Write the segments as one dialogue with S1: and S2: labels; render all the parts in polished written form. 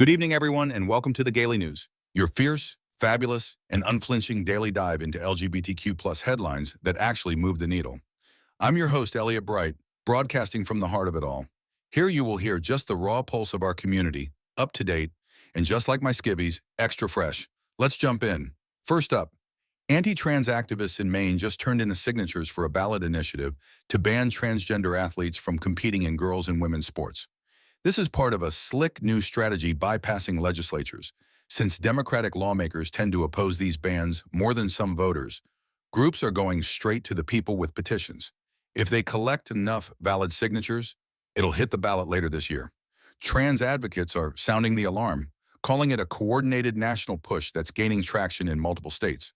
S1: Good evening, everyone, and welcome to the Gaily News, your fierce, fabulous, and unflinching daily dive into LGBTQ plus headlines that actually move the needle. I'm your host, Elliot Bright, broadcasting from the heart of it all. Here you will hear just the raw pulse of our community, up to date, and just like my skivvies, extra fresh. Let's jump in. First up, anti-trans activists in Maine just turned in the signatures for a ballot initiative to ban transgender athletes from competing in girls' and women's sports. This is part of a slick new strategy bypassing legislatures. Since Democratic lawmakers tend to oppose these bans more than some voters, groups are going straight to the people with petitions. If they collect enough valid signatures, it'll hit the ballot later this year. Trans advocates are sounding the alarm, calling it a coordinated national push that's gaining traction in multiple states.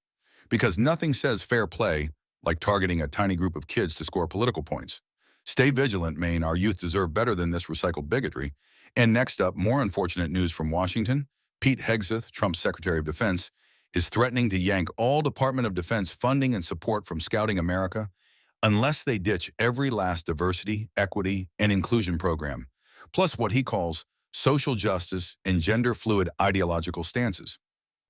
S1: Because nothing says fair play like targeting a tiny group of kids to score political points. Stay vigilant, Maine. Our youth deserve better than this recycled bigotry. And next up, more unfortunate news from Washington. Pete Hegseth, Trump's Secretary of Defense, is threatening to yank all Department of Defense funding and support from Scouting America unless they ditch every last diversity, equity, and inclusion program, plus what he calls social justice and gender-fluid ideological stances.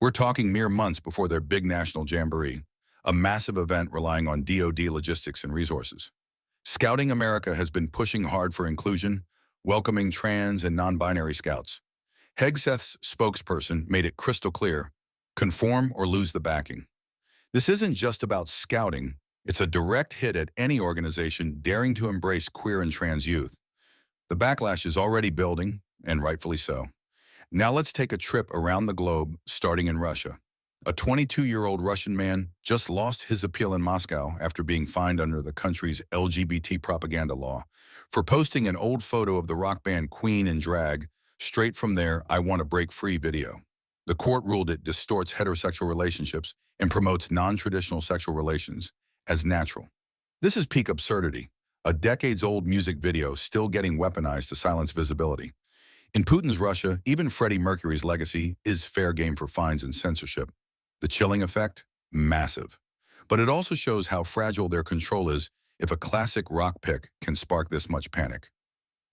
S1: We're talking mere months before their big national jamboree, a massive event relying on DoD logistics and resources. Scouting America has been pushing hard for inclusion, welcoming trans and non-binary scouts. Hegseth's spokesperson made it crystal clear: conform or lose the backing. This isn't just about scouting, it's a direct hit at any organization daring to embrace queer and trans youth. The backlash is already building, and rightfully so. Now let's take a trip around the globe, starting in Russia. A 22-year-old Russian man just lost his appeal in Moscow after being fined under the country's LGBT propaganda law for posting an old photo of the rock band Queen in drag straight from their "I Want to Break Free" video. The court ruled it distorts heterosexual relationships and promotes non-traditional sexual relations as natural. This is peak absurdity, a decades-old music video still getting weaponized to silence visibility. In Putin's Russia, even Freddie Mercury's legacy is fair game for fines and censorship. The chilling effect? Massive. But it also shows how fragile their control is if a classic rock pick can spark this much panic.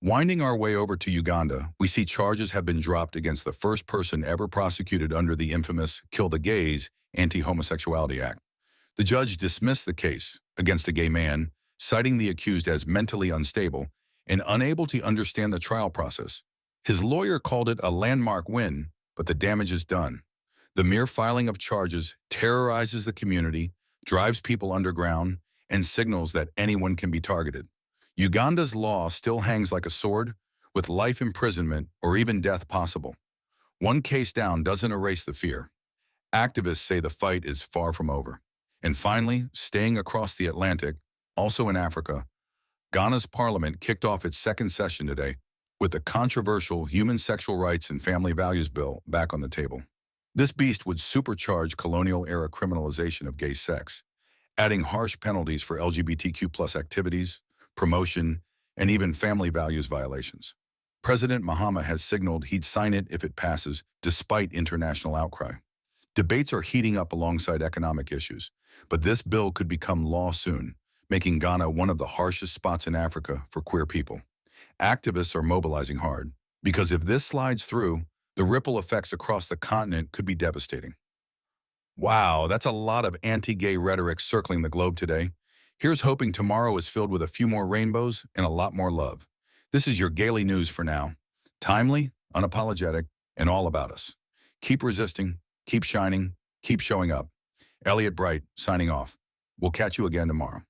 S1: Winding our way over to Uganda, we see charges have been dropped against the first person ever prosecuted under the infamous Kill the Gays Anti-Homosexuality Act. The judge dismissed the case against a gay man, citing the accused as mentally unstable and unable to understand the trial process. His lawyer called it a landmark win, but the damage is done. The mere filing of charges terrorizes the community, drives people underground, and signals that anyone can be targeted. Uganda's law still hangs like a sword, with life imprisonment or even death possible. One case down doesn't erase the fear. Activists say the fight is far from over. And finally, staying across the Atlantic, also in Africa, Ghana's parliament kicked off its second session today with the controversial Human Sexual Rights and Family Values Bill back on the table. This beast would supercharge colonial-era criminalization of gay sex, adding harsh penalties for LGBTQ plus activities, promotion, and even family values violations. President Mahama has signaled he'd sign it if it passes, despite international outcry. Debates are heating up alongside economic issues, but this bill could become law soon, making Ghana one of the harshest spots in Africa for queer people. Activists are mobilizing hard, because if this slides through, the ripple effects across the continent could be devastating. Wow, that's a lot of anti-gay rhetoric circling the globe today. Here's hoping tomorrow is filled with a few more rainbows and a lot more love. This is your Gaily News for now. Timely, unapologetic, and all about us. Keep resisting, keep shining, keep showing up. Elliot Bright, signing off. We'll catch you again tomorrow.